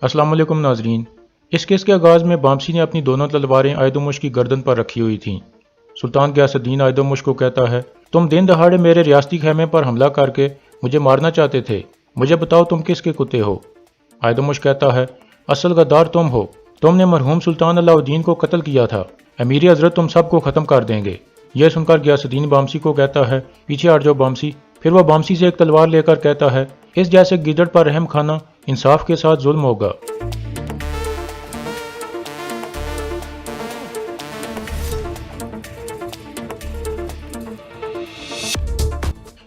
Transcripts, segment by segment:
अस्सलाम वालेकुम नाजरीन। इस केस के आगाज़ में बामसी ने अपनी दोनों तलवारें आयदोमुश की गर्दन पर रखी हुई थीं। सुल्तान गियासुद्दीन आयदोमुश को कहता है, तुम दिन दहाड़े मेरे रियासती खेमे पर हमला करके मुझे मारना चाहते थे, मुझे बताओ तुम किसके कुत्ते हो। आयदोमुश कहता है, असल गद्दार तुम हो, तुमने मरहूम सुल्तान अलाउद्दीन को कत्ल किया था, अमीर हजरत तुम सबको ख़त्म कर देंगे। यह सुनकर गियासुद्दीन बामसी को कहता है, पीछे हट जाओ बामसी। फिर वह बामसी से एक तलवार लेकर कहता है, इस जैसे गिदड़ पर रहम खाना इंसाफ के साथ जुल्म होगा।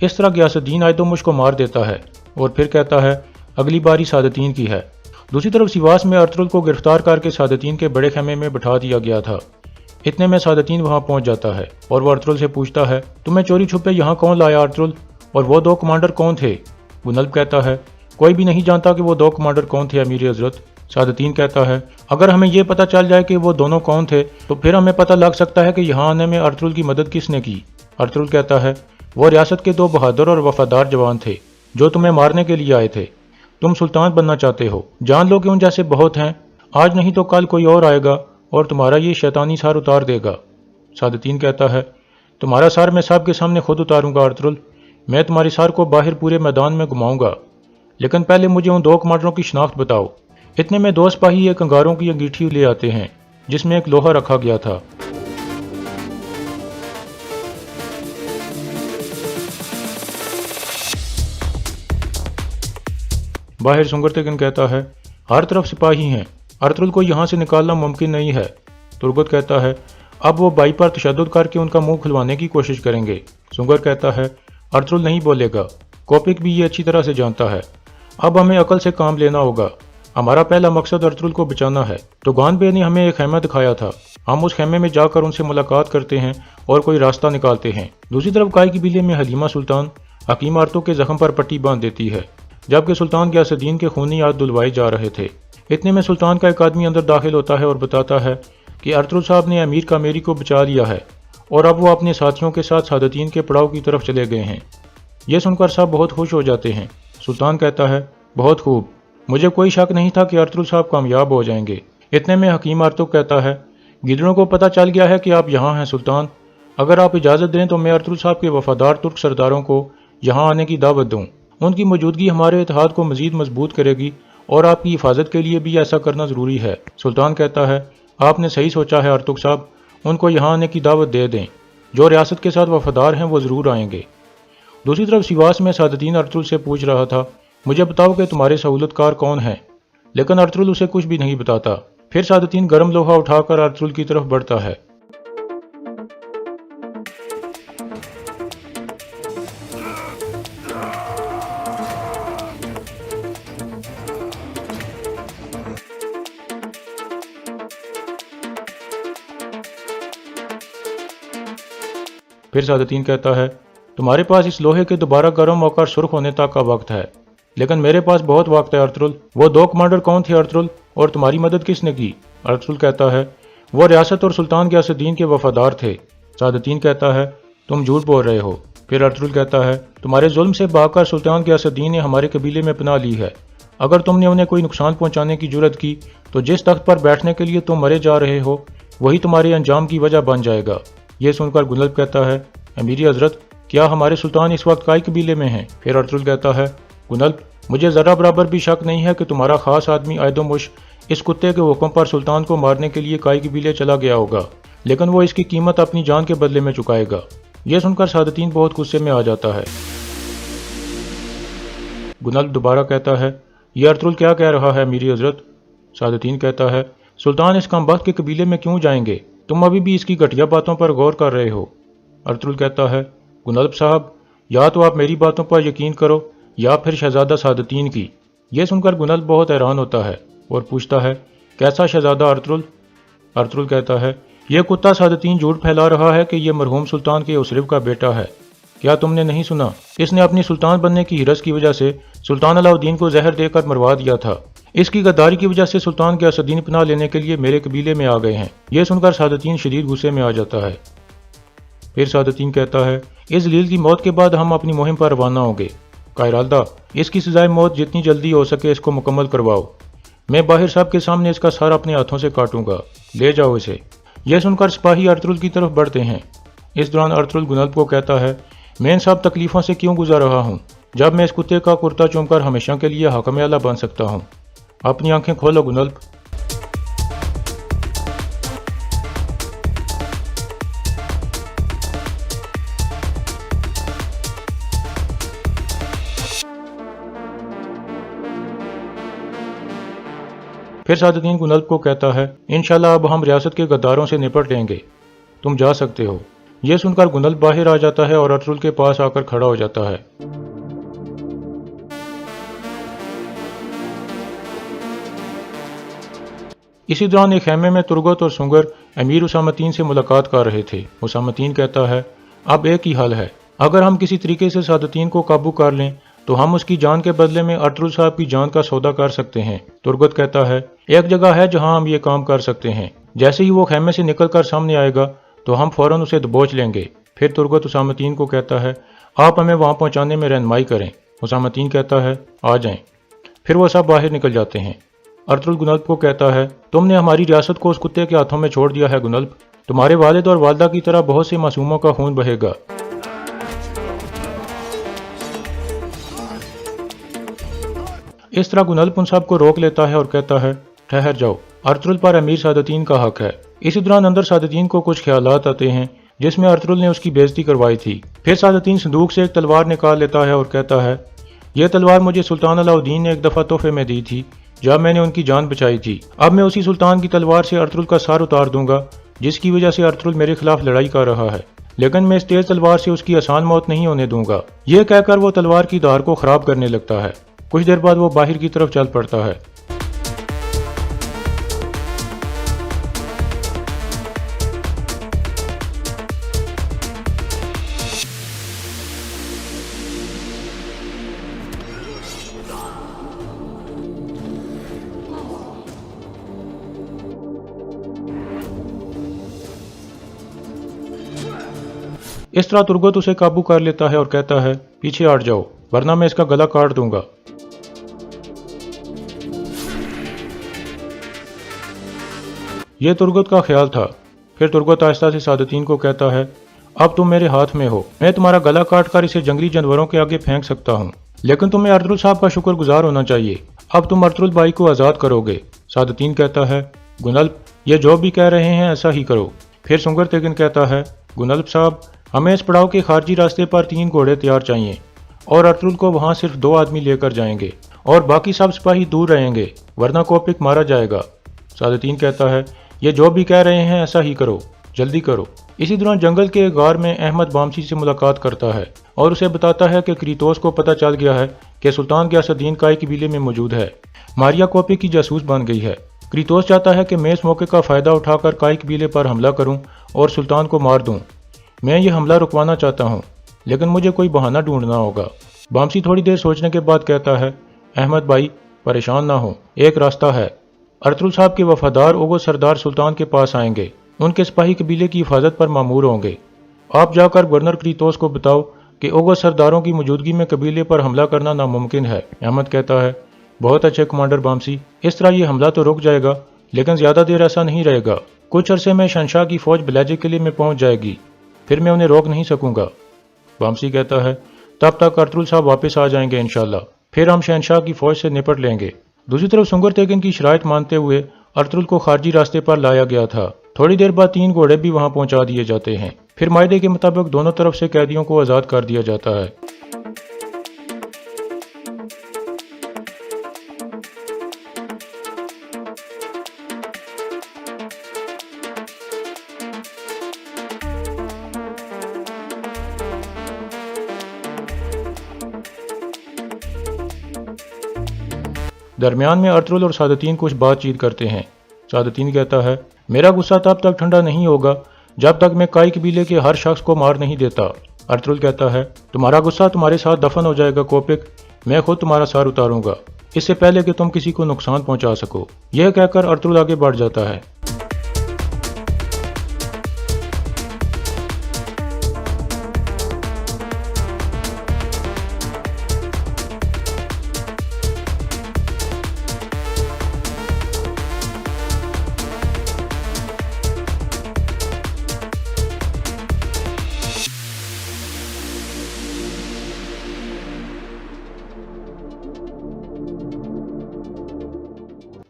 इस तरह गियासुद्दीन आयदोमुश को मार देता है और फिर कहता है, अगली बारी सादतीन की है। दूसरी तरफ सिवास में अर्तुगरुल को गिरफ्तार करके सादतीन के बड़े खेमे में बिठा दिया गया था। इतने में सादतीन वहां पहुंच जाता है और वह अर्तुगरुल से पूछता है, तुम्हें चोरी छुपे यहाँ कौन लाया अर्तुगरुल, और वो दो कमांडर कौन थे। गुनल्ब कहता है, कोई भी नहीं जानता कि वो दो कमांडर कौन थे अमीर हजरत। सादतीन कहता है, अगर हमें यह पता चल जाए कि वो दोनों कौन थे तो फिर हमें पता लग सकता है कि यहाँ आने में अर्तुगरुल की मदद किसने की। अर्तुगरुल कहता है, वो रियासत के दो बहादुर और वफादार जवान थे जो तुम्हें मारने के लिए आए थे। तुम सुल्तान बनना चाहते हो, जान लो कि उन जैसे बहुत हैं, आज नहीं तो कल कोई और आएगा और तुम्हारा ये शैतानी सर उतार देगा। सादतीन कहता है, तुम्हारा सर मैं सबके सामने खुद उतारूंगा अर्तुगरुल, मैं तुम्हारे सर को बाहर पूरे मैदान में घुमाऊंगा, लेकिन पहले मुझे उन दो कमांडरों की शनाख्त बताओ। इतने में दो सिपाही एक अंगारों की अंगीठी ले आते हैं जिसमें एक लोहा रखा गया था। बाहर सुंगरतेगन कहता है, हर तरफ सिपाही हैं, अर्तुगरुल को यहाँ से निकालना मुमकिन नहीं है। तुर्गुत कहता है, अब वो बाई पर तशद्दुद करके उनका मुंह खुलवाने की कोशिश करेंगे। सुंगर कहता है, अर्तुगरुल नहीं बोलेगा, कोपिक भी ये अच्छी तरह से जानता है। अब हमें अकल से काम लेना होगा, हमारा पहला मकसद अर्तुगरुल को बचाना है। तो गान बे ने हमें एक खेमा दिखाया था, हम उस खेमे में जाकर उनसे मुलाकात करते हैं और कोई रास्ता निकालते हैं। दूसरी तरफ काय कबीले में हलीमा सुल्तान हकीम आरतों के जख्म पर पट्टी बांध देती है, जबकि सुल्तान गियासुद्दीन के खूनी हाथ धुलवाए जा रहे थे। इतने में सुल्तान का एक आदमी अंदर दाखिल होता है और बताता है कि अर्तुगरुल साहब ने अमीर कामेरी को बचा लिया है और अब वो अपने साथियों के साथ सादतीन के पड़ाव की तरफ चले गए हैं। यह सुनकर सब बहुत खुश हो जाते हैं। सुल्तान कहता है, बहुत खूब, मुझे कोई शक नहीं था कि अर्तुगरुल साहब कामयाब हो जाएंगे। इतने में हकीम आरतुग कहता है, गिदड़ों को पता चल गया है कि आप यहाँ हैं सुल्तान, अगर आप इजाज़त दें तो मैं अर्तुगरुल साहब के वफादार तुर्क सरदारों को यहाँ आने की दावत दूँ। उनकी मौजूदगी हमारे इत्तेहाद को मजीद मजबूत करेगी और आपकी हिफाजत के लिए भी ऐसा करना ज़रूरी है। सुल्तान कहता है, आपने सही सोचा है अर्तुग साहब, उनको यहाँ आने की दावत दे दें, जो रियासत के साथ वफादार हैं वो ज़रूर आएंगे। दूसरी तरफ सिवास में सादतीन अर्तुगरुल से पूछ रहा था, मुझे बताओ कि तुम्हारे सहूलतकार कौन हैं, लेकिन अर्तुगरुल उसे कुछ भी नहीं बताता। फिर सादतीन गर्म लोहा उठाकर अर्तुगरुल की तरफ बढ़ता है। फिर सादतीन कहता है, तुम्हारे पास इस लोहे के दोबारा गर्म होकर सुर्ख होने तक का वक्त है, लेकिन मेरे पास बहुत वक्त है अर्तुगरुल। वो दो कमांडर कौन थे अर्तुगरुल, और तुम्हारी मदद किसने की। अर्तुगरुल कहता है, वो रियासत और सुल्तान गियासुद्दीन के वफादार थे। सादतीन कहता है, तुम झूठ बोल रहे हो। फिर अर्तुगरुल कहता है, तुम्हारे जुल्म से भागकर सुल्तान गियासुद्दीन ने हमारे कबीले में पनाह ली है, अगर तुमने उन्हें कोई नुकसान पहुंचाने की जुर्रत की तो जिस तख्त पर बैठने के लिए तुम मरे जा रहे हो वही तुम्हारे अंजाम की वजह बन जाएगा। यह सुनकर गुनल्ब कहता है, अमीरी हजरत, क्या हमारे सुल्तान इस वक्त काय कबीले में हैं। फिर अर्तुगरुल कहता है, गुनल्ब, मुझे ज़रा बराबर भी शक नहीं है कि तुम्हारा खास आदमी आयदोमुश इस कुत्ते के हुक्म पर सुल्तान को मारने के लिए काय कबीले चला गया होगा, लेकिन वो इसकी कीमत अपनी जान के बदले में चुकाएगा। यह सुनकर सादतीन बहुत गुस्से में आ जाता है। गुनल्ब दोबारा कहता है, यह अर्तुगरुल क्या कह रहा है अमीरी हजरत। सादतीन कहता है, सुल्तान इस कमबख्त के कबीले में क्यों जाएंगे, तुम अभी भी इसकी घटिया बातों पर गौर कर रहे हो। अर्तुगरुल कहता है, गुनल्ब साहब, या तो आप मेरी बातों पर यकीन करो या फिर शहजादा सादतीन की। यह सुनकर गुनल्ब बहुत हैरान होता है और पूछता है, कैसा शहजादा अर्तुगरुल। अर्तुगरुल कहता है, यह कुत्ता सादतीन झूठ फैला रहा है कि यह मरहूम सुल्तान के उसरिफ का बेटा है। क्या तुमने नहीं सुना, इसने अपनी सुल्तान बनने की हिरस की वजह से सुल्तान अलाउद्दीन को जहर देकर मरवा दिया था। इसकी गद्दारी की वजह से सुल्तान गियासुद्दीन पनाह लेने के लिए मेरे कबीले में आ गए हैं। यह सुनकर सादतीन शदीद गुस्से में आ जाता है। फिर सादतीन कहता है, इस जलील की मौत के बाद हम अपनी मुहिम पर रवाना होंगे। कायराल्दा, इसकी सजाए मौत जितनी जल्दी हो सके इसको मुकम्मल करवाओ। मैं बाहिर साहब के सामने इसका सार अपने हाथों से काटूंगा, ले जाओ इसे। यह सुनकर सिपाही अर्तुगरुल की तरफ बढ़ते हैं। इस दौरान अर्तुगरुल गुनल्फ को कहता है, मैं इन सब तकलीफों से क्यों गुजर रहा हूँ, जब मैं इस कुत्ते का कुर्ता चूमकर हमेशा के लिए हाकिम आला बन सकता हूँ। अपनी आंखें खोलो गुनल्फ। फिर सादुद्दीन गुनल्फ को कहता है, इंशाल्लाह अब हम रियासत के गद्दारों से निपट लेंगे, तुम जा सकते हो। यह सुनकर गुनल्फ बाहर आ जाता है और अर्तुगरुल के पास आकर खड़ा हो जाता है। इसी दौरान एक खेमे में तुर्गत और सुंगर अमीर उसामतीन से मुलाकात कर रहे थे। उसामतीन कहता है, अब एक ही हल है, अगर हम किसी तरीके से सादुद्दीन को काबू कर लें तो हम उसकी जान के बदले में अर्तुगरुल साहब की जान का सौदा कर सकते हैं। तुर्गत कहता है, एक जगह है जहां हम ये काम कर सकते हैं। जैसे ही वो खेमे से निकलकर सामने आएगा तो हम फौरन उसे दबोच लेंगे। फिर तुर्गत उसामतीन को कहता है, आप हमें वहां पहुंचाने में रहनुमाई करें। उसामतीन कहता है, आ जाएं। फिर वो सब बाहर निकल जाते हैं। अर्तुगरुल गुनल्फ को कहता है, तुमने हमारी रियासत को उस कुत्ते के हाथों में छोड़ दिया है गुनल्फ, तुम्हारे वालिद और वालदा की तरह बहुत से मासूमों का खून बहेगा। इस तरह गुनल्फ उन सब को रोक लेता है और कहता है, ठहर जाओ, अर्तुगरुल पर अमीर सादुद्दीन का हक है। इसी दौरान अंदर सादुद्दीन को कुछ ख्यालात आते हैं जिसमें अर्तुगरुल ने उसकी बेइज्जती करवाई थी। फिर सादुद्दीन संदूक से एक तलवार निकाल लेता है और कहता है, यह तलवार मुझे सुल्तान अलाउद्दीन ने एक दफ़ा तोहफे में दी थी जब मैंने उनकी जान बचाई थी। अब मैं उसी सुल्तान की तलवार से अर्तुगरुल का सार उतार दूंगा जिसकी वजह से अर्तुगरुल मेरे खिलाफ लड़ाई कर रहा है, लेकिन मैं इस तेज तलवार से उसकी आसान मौत नहीं होने दूंगा। यह कहकर वो तलवार की धार को खराब करने लगता है। कुछ देर बाद वो बाहर की तरफ चल पड़ता है। इस तरह तुर्गत उसे काबू कर लेता है और कहता है, पीछे हट जाओ वरना मैं इसका गला काट दूंगा। यह तुर्गत का ख्याल था। फिर तुर्गत आहिस्ता से सादुद्दीन को कहता है, अब तुम मेरे हाथ में हो, मैं तुम्हारा गला काट कर इसे जंगली जानवरों के आगे फेंक सकता हूँ, लेकिन तुम्हें अर्तुगरुल साहब का शुक्रगुजार होना चाहिए। अब तुम अर्तुगरुल भाई को आज़ाद करोगे। सादुद्दीन कहता है, गुनल्फ ये जो भी कह रहे हैं ऐसा ही करो। फिर सुंगर तेगिन कहता है, गुनल्फ साहब हमें इस पड़ाव के खारजी रास्ते पर 3 घोड़े तैयार चाहिए और अर्तुगरुल को वहाँ सिर्फ 2 आदमी लेकर जाएंगे और बाकी सब सिपाही दूर रहेंगे वरना कोपिक मारा जाएगा। सादुद्दीन कहता है, ये जो भी कह रहे हैं ऐसा ही करो, जल्दी करो। इसी दौरान जंगल के एक गार में अहमद बामसी से मुलाकात करता है और उसे बताता है कि क्रीतोस को पता चल गया है कि सुल्तान गियासुद्दीन काई कबीले में मौजूद है। मारिया कोपिक की जासूस बन गई है। क्रीतोस चाहता है कि मैं इस मौके का फ़ायदा उठाकर काई कबीले पर हमला करूं और सुल्तान को मार दूं। मैं ये हमला रुकवाना चाहता हूं, लेकिन मुझे कोई बहाना ढूंढना होगा। बामसी थोड़ी देर सोचने के बाद कहता है, अहमद भाई परेशान ना हो, एक रास्ता है। अर्तुगरुल साहब के वफादार ओगो सरदार सुल्तान के पास आएंगे, उनके सिपाही कबीले की हिफाजत पर मामूर होंगे। आप जाकर गवर्नर क्रीतोस को बताओ कि ओगो सरदारों की मौजूदगी में कबीले पर हमला करना नामुमकिन है। अहमद कहता है, बहुत अच्छे कमांडर बामसी, इस तरह ये हमला तो रुक जाएगा, लेकिन ज़्यादा देर ऐसा नहीं रहेगा। कुछ अरसे में शहंशाह की फौज बलाजे किले में पहुंच जाएगी, फिर मैं उन्हें रोक नहीं सकूंगा। बामसी कहता है, तब तक अर्तुगरुल साहब वापस आ जाएंगे इंशाल्लाह, फिर हम शहंशाह की फौज से निपट लेंगे। दूसरी तरफ सुंगर तेगिन की शराइत मानते हुए अर्तुगरुल को खारजी रास्ते पर लाया गया था। थोड़ी देर बाद 3 घोड़े भी वहां पहुंचा दिए जाते हैं। फिर मायदे के मुताबिक दोनों तरफ से कैदियों को आज़ाद कर दिया जाता है। दरमियान में अर्तुगरुल और सादुद्दीन कुछ बातचीत करते हैं। सादुद्दीन कहता है, मेरा गुस्सा तब तक ठंडा नहीं होगा जब तक मैं काई कबीले के हर शख्स को मार नहीं देता। अर्तुगरुल कहता है, तुम्हारा गुस्सा तुम्हारे साथ दफन हो जाएगा कोपिक, मैं खुद तुम्हारा सार उतारूंगा इससे पहले कि तुम किसी को नुकसान पहुंचा सको। यह कहकर अर्तुगरुल आगे बढ़ जाता है।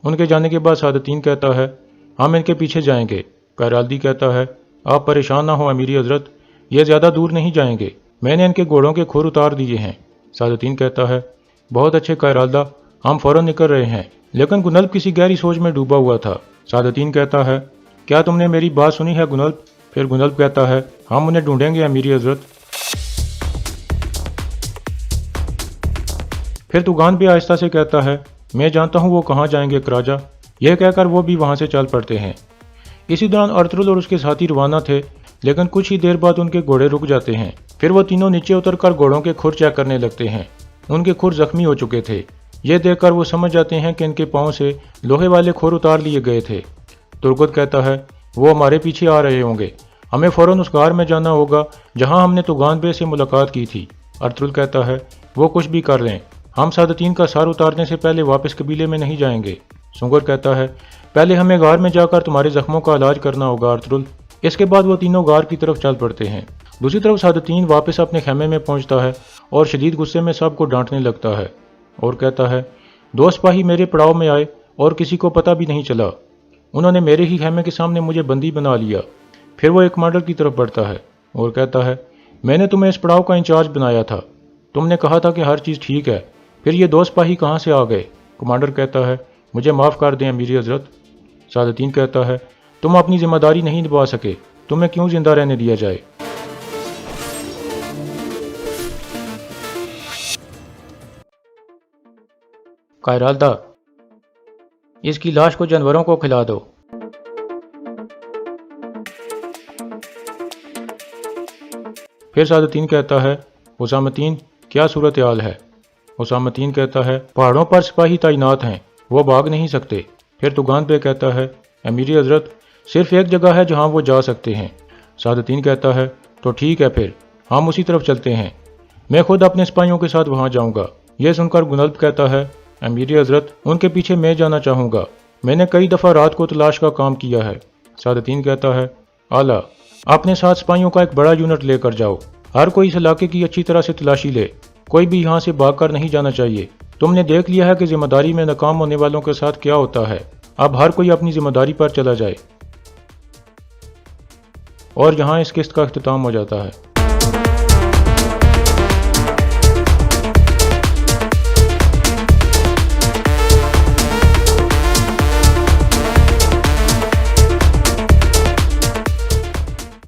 उनके जाने के बाद सादतीन कहता है, हम इनके पीछे जाएंगे। कैराल्दी कहता है, आप परेशान ना हो अमीरी हजरत, ये ज़्यादा दूर नहीं जाएंगे, मैंने इनके घोड़ों के खुर उतार दिए हैं। सादतीन कहता है, बहुत अच्छे कैराल्दा, हम फौरन निकल रहे हैं। लेकिन गुनल्ब किसी गहरी सोच में डूबा हुआ था। सादतीन कहता है, क्या तुमने मेरी बात सुनी है गुनल्ब? फिर गुनल्ब कहता है, हम उन्हें ढूंढेंगे अमीरी हजरत। फिर तुगान भी आहिस्ता से कहता है, मैं जानता हूँ वो कहाँ जाएंगे क्राजा। यह कहकर वो भी वहाँ से चल पड़ते हैं। इसी दौरान अर्तुगरुल और उसके साथी रवाना थे, लेकिन कुछ ही देर बाद उनके घोड़े रुक जाते हैं। फिर वो तीनों नीचे उतरकर घोड़ों के खुर चेक करने लगते हैं। उनके खुर जख्मी हो चुके थे। ये देखकर वो समझ जाते हैं कि इनके पाँव से लोहे वाले खुर उतार लिए गए थे। तुर्गुत कहता है, वो हमारे पीछे आ रहे होंगे, हमें फौरन उस गार में जाना होगा जहाँ हमने तुगान बे से मुलाकात की थी। अर्तुगरुल कहता है, वो कुछ भी कर लें, हम सादतीन का सर उतारने से पहले वापस कबीले में नहीं जाएंगे। सुंगर कहता है, पहले हमें गार में जाकर तुम्हारे जख्मों का इलाज करना होगा अर्तुगरुल। इसके बाद वो तीनों गार की तरफ चल पड़ते हैं। दूसरी तरफ सादतीन वापस अपने खेमे में पहुंचता है और शदीद गुस्से में सबको डांटने लगता है और कहता है, दो सिपाही मेरे पड़ाव में आए और किसी को पता भी नहीं चला। उन्होंने मेरे ही खेमे के सामने मुझे बंदी बना लिया। फिर वो एक कमांडर की तरफ बढ़ता है और कहता है, मैंने तुम्हें इस पड़ाव का इंचार्ज बनाया था, तुमने कहा था कि हर चीज़ ठीक है, फिर ये दो सिपाही कहाँ से आ गए? कमांडर कहता है, मुझे माफ़ कर दें अमीरी हजरत। सादतीन कहता है, तुम अपनी जिम्मेदारी नहीं निभा सके, तुम्हें क्यों जिंदा रहने दिया जाए? कायराल्दा, इसकी लाश को जानवरों को खिला दो। फिर सादतीन कहता है, हुसामतीन क्या सूरत हाल है? हुसामतीन कहता है, पहाड़ों पर सिपाही तैनात हैं, वो भाग नहीं सकते। फिर तुगान पे कहता है, अमीरी हजरत सिर्फ एक जगह है जहाँ वो जा सकते हैं। सादतीन कहता है, तो ठीक है, फिर हम उसी तरफ चलते हैं, मैं खुद अपने सिपाहियों के साथ वहाँ जाऊँगा। यह सुनकर गुनल्ब कहता है, अमीरी हजरत उनके पीछे मैं जाना चाहूँगा, मैंने कई दफ़ा रात को तलाश का काम किया है। सादतीन कहता है, आला, अपने साथ सिपाहियों का एक बड़ा यूनिट लेकर जाओ, हर कोई इस इलाके की अच्छी तरह से तलाशी ले, कोई भी यहाँ से भागकर नहीं जाना चाहिए। तुमने देख लिया है कि जिम्मेदारी में नाकाम होने वालों के साथ क्या होता है, अब हर कोई अपनी जिम्मेदारी पर चला जाए। और यहाँ इस किस्त का अख्तिताम हो जाता है।